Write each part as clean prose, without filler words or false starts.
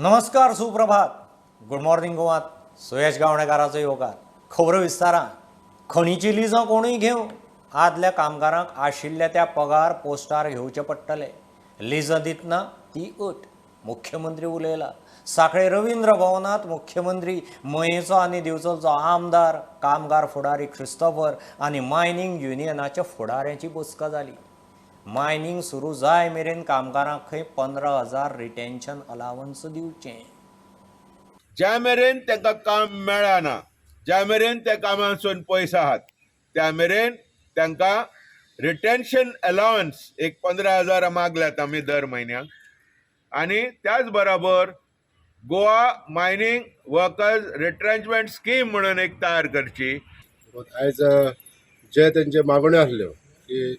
नमस्कार, सुप्रभात, good morning गोवात. Suyash गावणेकाराचो येवकार. खबरो विस्तारान. खणीची लिजां कोणूय घेवं, आदल्या कामगारांक आशिल्ल्या त्या पगार पोस्टार घेवचे पडटले. लिजां दितना ती अट. मुख्यमंत्री उलयला. सांखळे रवींद्र भवनात मुख्यमंत्री मयेचो आनी दिवचलचो आमदार, कामगार फुडारी क्रिस्तोफर आनी मायनिंग युनियनाच्या फुडाऱ्यांची बसका जाली. मायनिंग सुरू जाय मेरेन कामगारांक खंय 15,000 रिटेन्शन अलावन्स दिवचें. ज्या मेरेन तांकां काम मेळना, ज्या मेरेन त्या कामांसून पयशे आहात, त्या मेरेन तांकां रिटेन्शन अलावन्स एक 15,000 मागल्यात आमी दर म्हयन्याक. आनी त्याच बरोबर Goa mining workers retrenchment scheme म्हणून एक तयार करची. आयज जे तेंचे मागण्यो आसल्यो की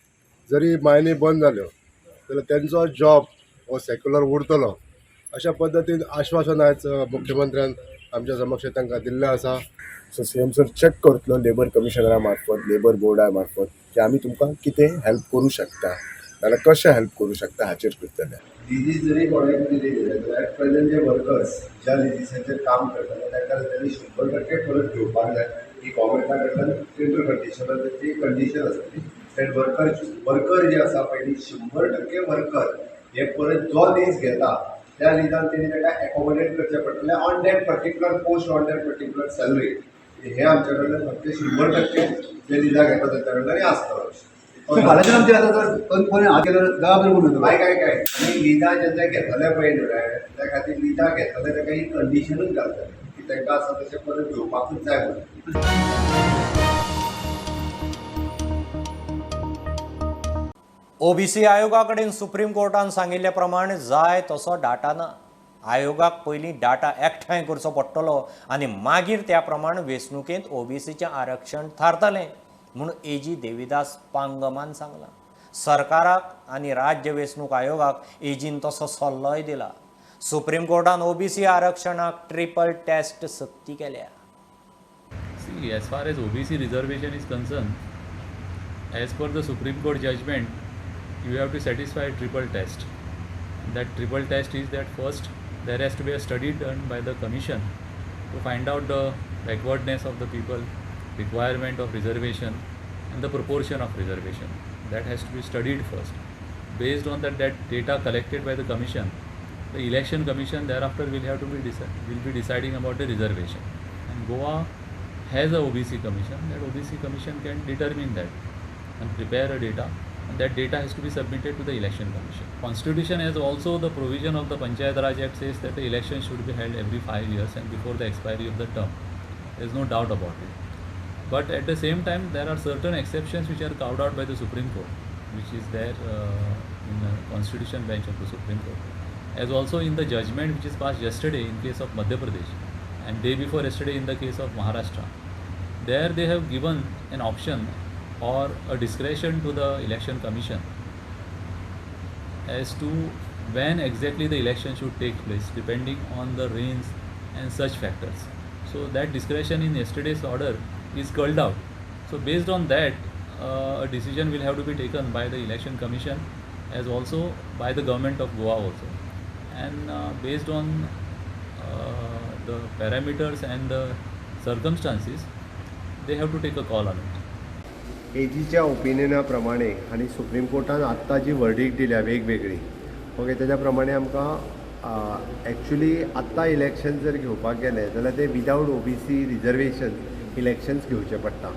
जरी मायनी बंद जाल्यो जाल्यार तेंचो जॉब हो सेक्युलर उरतलो अशा पद्दतीन आश्वासन आयज मुख्यमंत्र्यान आमच्या समक्ष तांकां दिल्लें आसा. सो सीएम सर चेक करतलो लेबर कमिशनरा मार्फत, लेबर बोर्डा मार्फत की आमी तुमकां कितें हेल्प करूं शकता नाल्यार कशें हेल्प करूं शकता हाचेर करतले. लिजीस जरी कोणाक दिली जाल्यार ॲट प्रेझेंट जे वर्कर्स ज्या लिजीसाचेर काम करतात तांकां त्यांनी 100% परत घेवपाक जाय. ही गव्हर्मेंटा कडल्यान टेंडर कंडिशनार ती कंडिशन आसतली. दॅट वर्कर जे आसा पळय 100% वर्कर हे परत जो लीज घेता त्या लिजान तेणी ताका एकोमोडेट करचें पडटलें on that particular post on that particular salary. हे आमचे कडल्यान फक्त 100% जे लिजा घेता तांच्या कडल्यान आसतलो. फाल्याच्यान आमचे आतां कोणी हात केल्यार जबाबदारी कोण काय काय काय आनी लिजा जेन्ना घेतले पळय न्हू रे त्या खातीर लिजा घेतले ताका ही कंडिशनूच घालतले की तांकां आसा तशें परत घेवपाकूच जाय म्हणून. ओबीसी आयोगा कडेन सुप्रीम कोर्टान सांगिल्ल्या प्रमाणे जाय तसो डाटा ना. आयोगाक पयलीं डाटा एकठांय करचो पडटलो आनी मागीर त्या प्रमाण वेंचणुकेंत ओबीसीचें आरक्षण थारतलें म्हूण एजी देविदास पांगमान सांगलां. सरकाराक आनी राज्य वेंचणूक आयोगाक एजीन तसो सल्लोय दिला. सुप्रीम कोर्टान ओबीसी आरक्षणाक ट्रिपल टेस्ट सक्ती केल्या. See, as far as OBC reservation is concerned, as per the Supreme Court judgment, you have to satisfy a triple test. That triple test is that first, there has to be a study done by the commission to find out the backwardness of the people, requirement of reservation, and the proportion of reservation. That has to be studied first. Based on that data collected by the commission, the election commission thereafter will have to be deciding about the reservation. And Goa has a OBC commission. That OBC commission can determine that and prepare a data, and that data has to be submitted to the election commission. Constitution has also the provision of the Panchayat Raj Act says that the election should be held every 5 years and before the expiry of the term. There is no doubt about it. But at the same time, there are certain exceptions which are carved out by the Supreme Court, which is there in the Constitution bench of the Supreme Court. As also in the judgment which is passed yesterday in case of Madhya Pradesh and day before yesterday in the case of Maharashtra. There they have given an option or a discretion to the election commission as to when exactly the election should take place depending on the rains and such factors. So that discretion in yesterday's order is culled out. So based on that, a decision will have to be taken by the election commission as also by the government of Goa also. And based on the parameters and the circumstances, they have to take a call on it. एजीच्या ओपिनियना प्रमाणे आणि supreme कोर्टान आत्ता जी वर्डीक दिल्या वेगवेगळी okay त्याच्या प्रमाणे आमकां actually आत्ता election जर घेवपाक गेले जाल्यार ते विदावट ओबीसी रिजर्वेशन इलेक्शन्स घेवचे पडटा.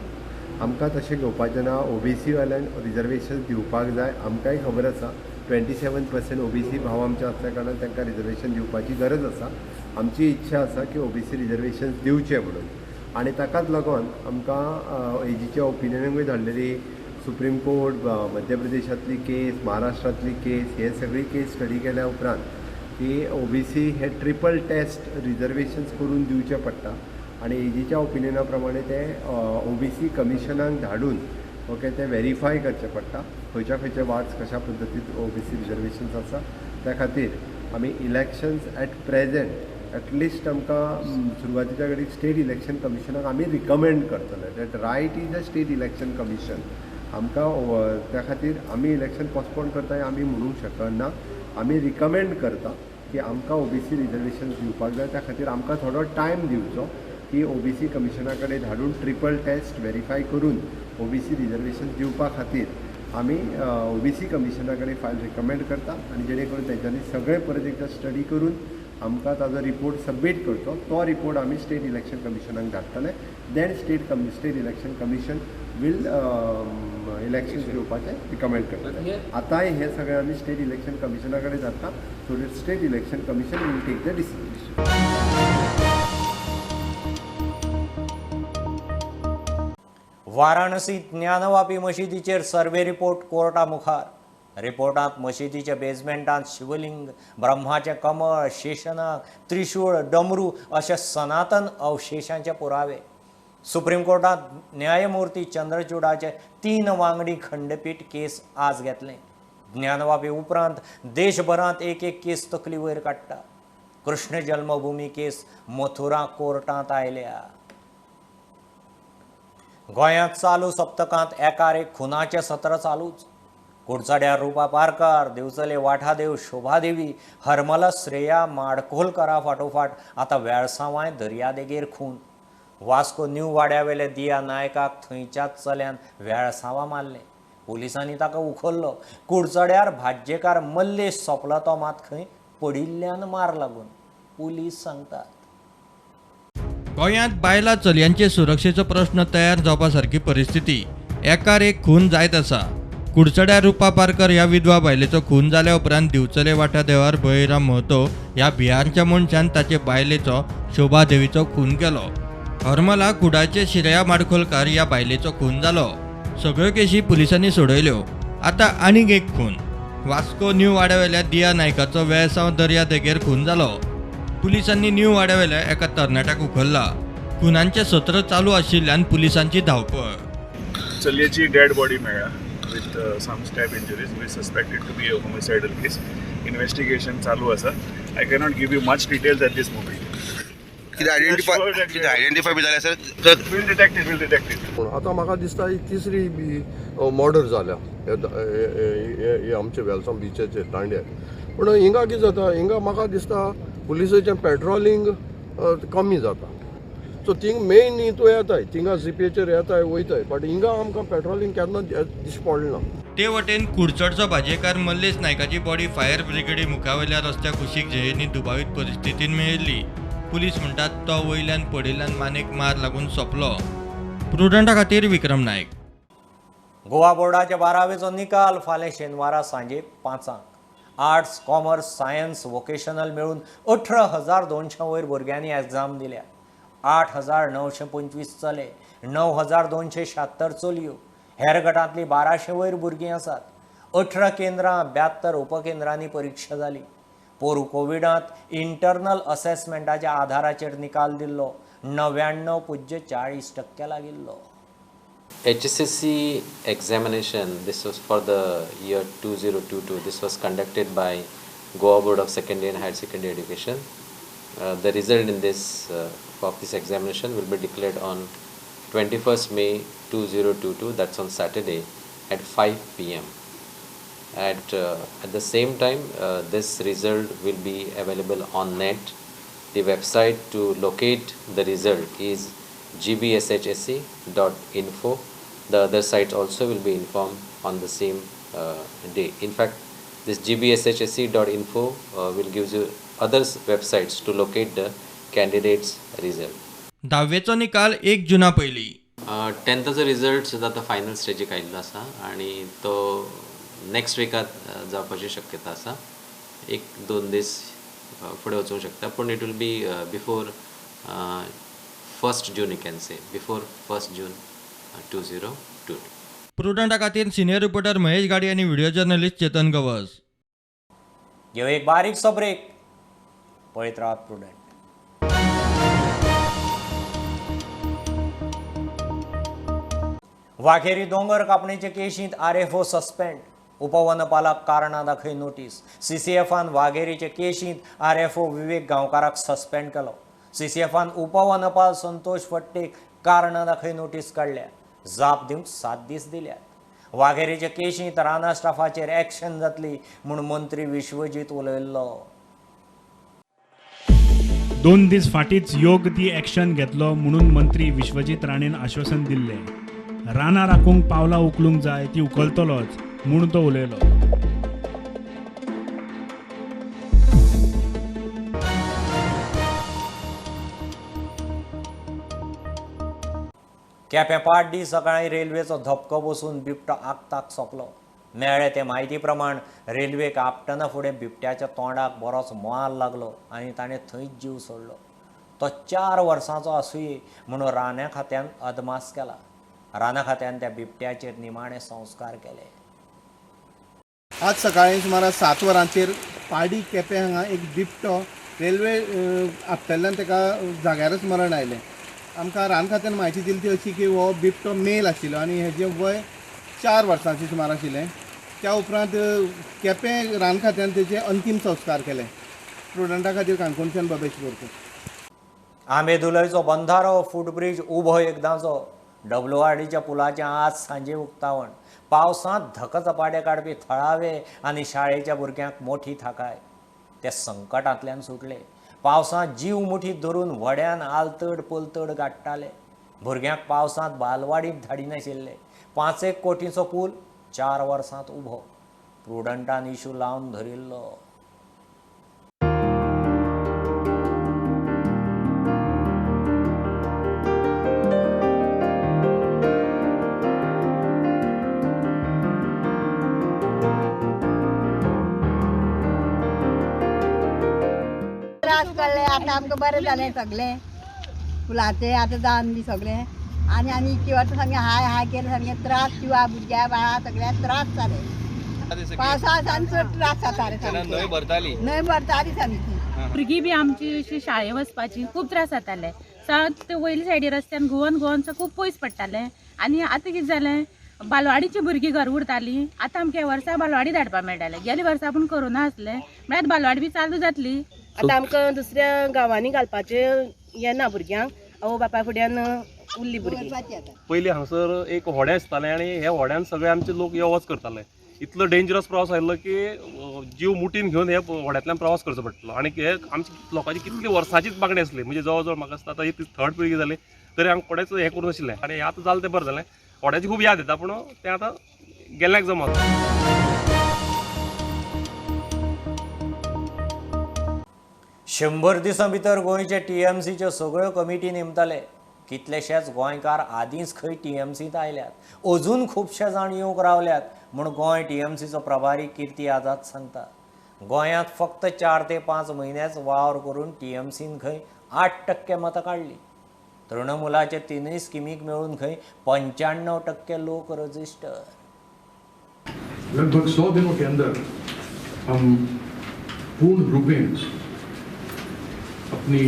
आमकां तशें घेवपाचें ना. ओबीसी वाल्यांक रिजर्वेशन दिवपाक जाय. आमकांय खबर आसा 27% ओबीसी भाव आमचे आसल्या कारणान तांकां रिजर्वेशन दिवपाची गरज आसा. आमची इच्छा आसा की ओबीसी रिजर्वेशन दिवचे म्हणून. आणि ताकाच लागून आमकां एजीच्या ओपिनियनूय धाडलेली सुप्रीम कोर्ट, मध्य प्रदेशातली केस, महाराष्ट्रातली केस, हे सगळी केस स्टडी केल्या उपरांत की ओबीसी हे ट्रिपल टेस्ट रिजर्वेशन्स करून दिवचे पडटा. आणि एजीच्या ओपिनियना प्रमाणे ते ओबीसी कमिशनाक धाडून ओके ते व्हेरीफाय करचे पडटा खंयच्या वार्ड्स कशा पद्दतीन ओबीसी रिजर्वेशन्स आसा. त्या खातीर आमी इलेक्शन्स ॲट प्रेझेंट ॲटलिस्ट आमकां सुरवातीच्या घडीक स्टेट इलेक्शन कमिशनाक आमी रिकमेंड करतले. That right is a state election commission. आमकां त्या खातीर आमी इलेक्शन पोस्टपोन करता आमी म्हणूंक शकना. आमी रिकमेंड करता की आमकां ओबीसी रिजर्वेशन दिवपाक जाय, त्या खातीर आमकां थोडो टायम दिवचो की ओबीसी कमिशना कडेन धाडून ट्रिपल टेस्ट व्हेरीफाय करून ओबीसी रिजर्वेशन दिवपा खातीर आमी ओबीसी कमिशना कडेन फायल रिकमेंड करता आनी जेणे करून तेंच्यांनी सगळें परत एकदां स्टडी करून आमकां ताजो रिपोर्ट सबमीट करचो. तो रिपोर्ट आमी स्टेट इलेक्शन कमिशनाक धाडटले. Then state election commission will election घेवपाचें रिकमेंड करतले. आतांय हे सगळें आमी स्टेट इलेक्शन कमिशना कडेन धाडटा. So state election commission will take the decision. Varanasi Gyanvapi मशिदीचेर सर्वे रिपोर्ट कोर्टा मुखार. रिपोर्टांत मशिदीच्या बेजमेंटांत शिवलिंग, ब्रह्माचें कमळ, शेषनाग, त्रिशूळ, डमरू अशे सनातन अवशेशांचे पुरावे. सुप्रीम कोर्टांत न्यायमूर्ती चंद्रचूडाचे 3 वांगडी खंडपीठ केस आज घेतलें. ज्ञानवापी उपरांत देशभरांत एक केस तकली वयर काडटा. कृष्ण जन्मभूमी केस मथुरा कोर्टांत आयल्या. गोंयांत चालू सप्तकांत एकार एक खुनाचें सत्र चालूच. कुडचड्यार रुपा पारकार, दिवचले वाठादेव शोभादेवी, हरमला श्रेया माडकोलकरा फाटोफाट आतां वेळसांवाय दर्यादेगेर खून. वास्को न्यू वाड्यावेले दिया नायकाक थंयच्याच चल्यान वेळसांवा मारलें. पुलिसांनी ताका उखल्लो. कुडचड्यार भाज्येकार मल्लेश सोंपलो तो मात खंय पडिल्ल्यान मार लागून, पुलीस सांगतात. गोंयांत बायलां चलयांचे सुरक्षेचो प्रश्न तयार जावपा सारकी परिस्थिती. एकार एक खून जायत आसा. कुडचड्यार रुपा पारकर ह्या विधवा बायलेचो खून जाल्या उपरांत दिवचले वाठा देवार बळीराम महतो ह्या बिहारच्या मनशान ताचे बायलेचो शोभादेवीचो खून केलो. हरमला कुडाचे श्रेया माडखोलकार ह्या बायलेचो खून जालो. सगळ्यो केशी पुलिसांनी सोडयल्यो. आतां आनीक एक खून. वास्को न्यू वाड्यावेल्या दिया नायकाचो वेळसांव दर्या देगेर खून जालो. पुलिसांनी न्यू वाड्यावेल्या एका तरणाट्याक उखल्ला. खुनांचें सत्र चालू आशिल्ल्यान पुलिसांची धांवपळ. चलयेची डेड बॉडी मेळ्ळा with some stab injuries. We suspected to be a homicidal case. Investigation चालू आसा. I cannot give you much details at this moment. कितें आयडेंटिफाय बी जालें सर? Will detect. आतां म्हाका दिसता ही तिसरी बी मर्डर जाल्या हे आमचे वेलसांव बिचेचेर दांड्यार. पूण हिंगा कितें जाता, हिंगा म्हाका दिसता पुलिसाचें पेट्रोलिंग कमी जाता. सो थिंग मेन हितू येताय, थिंगा सीपीएचेर येताय वयताय, बट हिंगा आमकां पेट्रोलिंग केन्ना दिश्टी पडना. ते वटेन कुडचडचो भाजयेकार मल्लेश नायकाची बॉडी फायर ब्रिगेडी मुखावेल्या रस्त्या कुशीक जयेनी दुबावीत परिस्थितीन मेळिल्ली. पुलीस म्हणटात तो वयल्यान पडिल्ल्यान मानेक मार लागून सोंपलो. प्रुडंटा खातीर विक्रम नायक. गोवा बोर्डाचे 12वेचो निकाल फाल्यां शेनवारा सांजे 5:00. आर्ट्स, कॉमर्स, सायन्स, वोकेशनल मेळून 18,200 वयर भुरग्यांनी एग्जाम दिल्या. 8,925 चले, 9,276 चलयो. हेर गटांतली 1200 वयर भुरगीं आसात. 18 केंद्रां, 72 उपकेंद्रांनी परीक्षा जाली. पोरू कोविडांत इंटरनल असेसमेंटाच्या आधाराचेर निकाल दिल्लो. 99.40% लागिल्लो. HSSC examination, this was for the year 2022. This was conducted by Goa Board of Secondary and Higher Secondary Education. The result in this of this examination will be declared on 21st May 2022. That's on Saturday at 5 p.m. At the same time, this result will be available on net. The website to locate the result is gbshsc.info. The other sites also will be informed on the same day. In fact, this gbshsc.info will give you other websites to locate the candidates' result. 10वेचो निकाल 1 जूना पयली. 10thचो result सुद्दां आतां final स्टेजीक आयिल्लो आसा आनी तो next विकात जावपाची शक्यता आसा. 1-2 दीस फुडें वचूंक शकता, पूण it will be before 1st June, you can say, before 1st June 2022. प्रुडंटा खातीर सिनियर रिपोर्टर महेश गाडी आनी व्हिडिओ जर्नलिस्ट चेतन गवस. घेऊ एक बारीकसो ब्रेक. पळयत रावात प्रुडंट. वाघेरी दोंगर कापणेचे केशींत RFO सस्पेंड. उपवनपालाक कारणां दाखय नोटीस. CCFन वाघेरीचे केशींत RFO विवेक गांवकाराक सस्पेंड केलो. CCFन उपवनपाल संतोष फट्टेक कारणां दाखय नोटीस काडल्या. जाप दिवंक 7 दीस दिल्यात. वाघेरीचे केशींत राना स्टाफाचेर एक्शन जातली म्हूण मंत्री विश्वजीत उलयल्लो. 2 दीस फाटींच योग्य ती एक्शन घेतलो म्हणून मंत्री विश्वजीत राणेन आश्वासन दिल्लें. रानां राखूंक पावलां उखलूंक जाय ती उखलतलोच म्हूण तो उलयलो. केपें पाड्डी सकाळीं रेल्वेचो धपको बसून बिबटो आगताक सोंपलो. मेळ्ळे ते म्हायती प्रमाण रेल्वेक आपटना फुडें बिबट्याच्या तोंडाक बरोच मोल लागलो आनी ताणें थंयच जीव सोडलो. तो 4 वर्सांचो आसूय म्हणून राना खात्यान अदमास केला. राना खात्यान त्या बिबट्याचेर निमाणे संस्कार केले. आज सकाळीं सुमार 7 वरांचेर पाडी केपें हांगा एक बिबटो रेल्वे आपटल्ल्यान ताका जाग्यारच मरण आयलें. आमकां रान खात्यान म्हायती दिली ती अशी की हो बिबटो मेल आशिल्लो आनी हेजें वय 4 वर्सांचें सुमार आशिल्लें. त्या उपरांत केपें रान खात्यान तेचे अंतीम संस्कार केले. स्टुडंटा खातीर काणकोणच्यान बाबेश बोरकर. आंबेदुलयचो बंधारो फूटब्रीज उबो एकदांचो. WRDच्या पुलाचें आज सांजे उक्तावण. पावसांत धकचपाटे काडपी थळावे आनी शाळेच्या भुरग्यांक मोठी थाकाय. ते संकटांतल्यान सुटले. पावसांत जीव मुठीत धरून व्हड्यान आलतड पलतड गाडटाले. भुरग्यांक पावसांत बालवाडीक धाडिनाशिल्ले. 5 कोटीचो पूल 4 वर्सांत उबो. प्रुडंटान इशू लावन धरिल्लो. त्रास कळ्ळे आतां आमकां बरें जालें सगळें. फुलांचें आतां जावन बी सगळें आनी इतकी वर्सां सामकें हाय केलें सामकें त्रास किंवा भुरग्या बाळा सगळ्याक त्रास जाले. पावसाळ्यान चड त्रास जाता रे. न्हंय भरताली सामकी. भुरगीं बी आमची अशी शाळें वचपाची खूब त्रास जाताले. सात वयले सायडीर रस्त्यान घुंवन खूब पयस पडटालें. आनी आतां कितें जालें, बालवाडीची भुरगीं घर उरतालीं. आतां आमकां ह्या वर्सा बालवाडी धाडपाक मेळटालें. गेल्या वर्सा पूण कोरोना आसलें म्हळ्यार बालवाडी बी चालू जातली. आतां आमकां दुसऱ्या गांवांनी घालपाचें येना भुरग्यांक. आवय बापाय फुड्यान उरलीं भुरगीं. पयलीं हांगासर एक व्हडें आसतालें आनी ह्या व्हड्यान सगळे आमचे लोक यो वच करताले. इतलो डेंजरस प्रवास आयिल्लो की जीव मुठीन घेवन हे व्हड्यांतल्यान प्रवास करचो पडटलो. आनी हे आमची लोकांची कितली वर्सांचीच मागणी आसली. म्हणजे जवळ जवळ म्हाका दिसता आतां ही 3rd पिळगी जाली तरी हांगा कोणेच हें करूं नाशिल्लें. आनी आतां जालें तें बरें जालें. व्हड्याची खूब याद येता पूण तें आतां गेल्ल्याक जमत. 100 दिसां भितर गोंयचे TMCच्यो सगळ्यो कमिटी नेमतले. कितलेशेच गोंयकार आदींच खंय TMCत आयल्यात. अजून खुबशे जाण येवंक रावल्यात म्हूण गोंय TMCचो प्रभारी किर्ती आझाद सांगता. गोंयांत फक्त 4 ते 5 म्हयनेच वावर करून TMCन खंय 8% मतां काडली. तृणमुलाचे 3 स्किमीक मेळून खंय 95% लोक रजिस्टर. लगभग 100 दिनों के अंदर हम पूर्ण रूपेण अपनी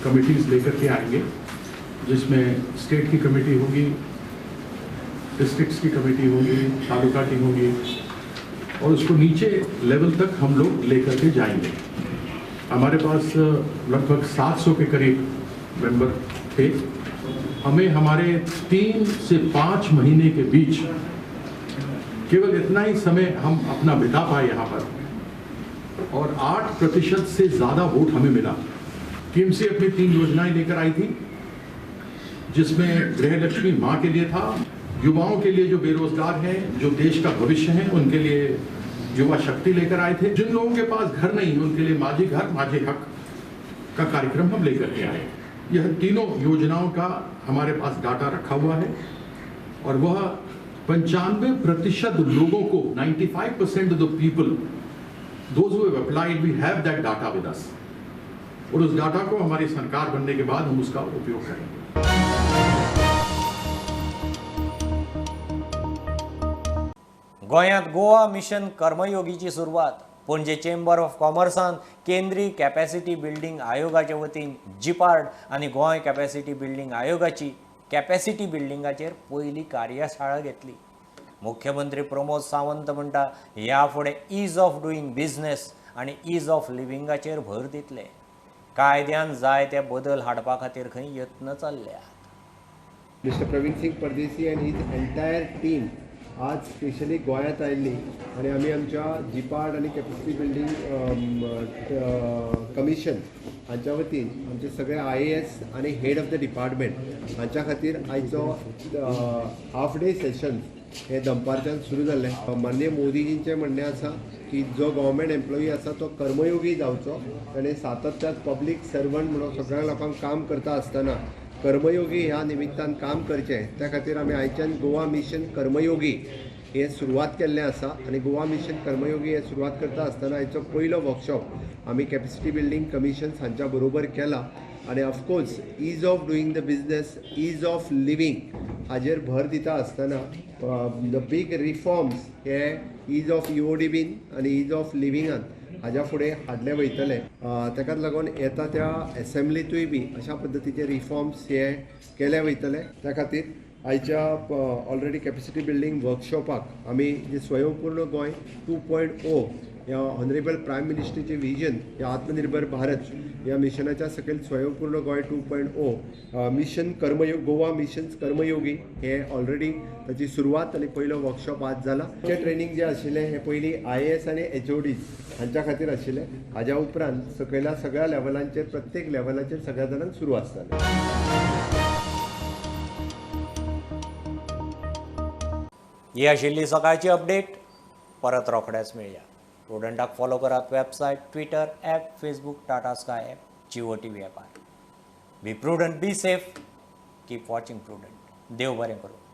कमिटीज लेकर के आएंगे, जिसमें स्टेट की कमेटी होगी, डिस्ट्रिक्ट्स की कमेटी होगी, तालुका की होगी और उसको नीचे लेवल तक हम लोग लेकर के जाएंगे. हमारे पास लगभग 700 के करीब मेंबर थे. हमें हमारे 3 से 5 महीने के बीच केवल इतना ही समय हम अपना बिता पाए यहाँ पर और 8% से ज़्यादा वोट हमें मिला. TMC अपनी 3 योजनाएं लेकर आई थी, जिसमें गृहलक्ष्मी माँ के लिए था, युवाओं के लिए जो बेरोजगार हैं, जो देश का भविष्य है, उनके लिए युवा शक्ति लेकर आए थे. जिन लोगों के पास घर नहीं है उनके लिए माझी घर माझे हक का कार्यक्रम हम लेकर के आए. यह तीनों योजनाओं का हमारे पास डाटा रखा हुआ है और वह 95% लोगों को 95% of the people those who have applied we have that data with us. और उस डाटा को हमारी सरकार बनने के बाद हम उसका उपयोग करेंगे. गोंयांत गोवा मिशन कर्मयोगीची सुरवात. पणजे चेंबर ऑफ कॉमर्सान केंद्रीय कॅपॅसिटी बिल्डिंग आयोगाच्या वतीन जिपार्ड आनी गोंय कॅपॅसिटी बिल्डिंग आयोगाची कॅपॅसिटी बिल्डिंगाचेर पयली कार्यशाळा घेतली. मुख्यमंत्री प्रमोद सावंत म्हणटा ह्या फुडें ईज ऑफ डुईंग बिझनेस आनी ईज ऑफ लिव्हिंगाचेर भर दितले. कायद्यान जाय ते बदल हाडपा खातीर खंय यत्न चल्ल्यात. Mr. Praveen Singh Pardesi and his entire team आज स्पेशली गोंयांत आयिल्ली आनी आमी आमच्या जिपार्ड आनी कॅपॅसिटी बिल्डींग कमिशन हांच्या वतीन आमचे सगळे IAS आनी हेड ऑफ द डिपार्टमेंट हांच्या खातीर आयचो हाफ डे सेशन हे दनपारच्यान सुरू जाल्लें. माननीय मोदीजींचें म्हणणें आसा की जो गव्हर्मेंट एम्प्लॉई आसा तो कर्मयोगी जावचो. ताणें सातत्यान पब्लीक सर्वंट म्हणून सगळ्या लोकांक काम करता आसतना कर्मयोगी ह्या निमित्तान काम करचें, त्या खातीर आमी आयच्यान गोवा मिशन कर्मयोगी हे सुरवात केल्लें आसा. आनी गोवा मिशन कर्मयोगी हे सुरवात करता आसतना हाचो पयलो वर्कशॉप आमी कॅपॅसिटी बिल्डींग कमिशन हांच्या बरोबर केला. आनी of course ease of doing the business, ease of living हाजेर भर दिता आसतना द बीग रिफॉर्म्स हे ईज ऑफ EOD बीन आनी ईज ऑफ लिविंगान हाज्या फुडें हाडले वयतले. ताकाच लागून येता त्या एसेंब्लीतूय बी अशा पद्दतीचे रिफॉर्म्स हे केले वयतले. त्या खातीर आयच्या ऑलरेडी कॅपॅसिटी बिल्डींग वर्कशॉपाक आमी जे स्वयंपूर्ण गोंय 2.0 ह्या ऑनरेबल प्रायम मिनिस्टरचे विजन ह्या आत्मनिर्भर भारत ह्या मिशनाच्या सकयल स्वयंपूर्ण गोंय 2.0 मिशन कर्मयोग गोवा मिशन कर्मयोगी हे ऑलरेडी ताची सुरवात आनी पयलो वर्कशॉप आज जाला. हे ट्रेनिंग जे आशिल्लें हे पयलीं IAS आनी HODs हांच्या खातीर आशिल्लें. हाज्या उपरांत सकयल्या सगळ्या लेवलांचेर प्रत्येक लेवलाचेर सगळ्या जाणांक सुरू आसतालें. ही आशिल्ली सकाळची अपडेट. परत रोखडेच मेळया. प्रुडंटाक फॉलो करात website, Twitter, app, Facebook, Tata Sky app, Jio TV ॲपार. Be prudent, be safe, keep watching prudent. देव बरें करूं.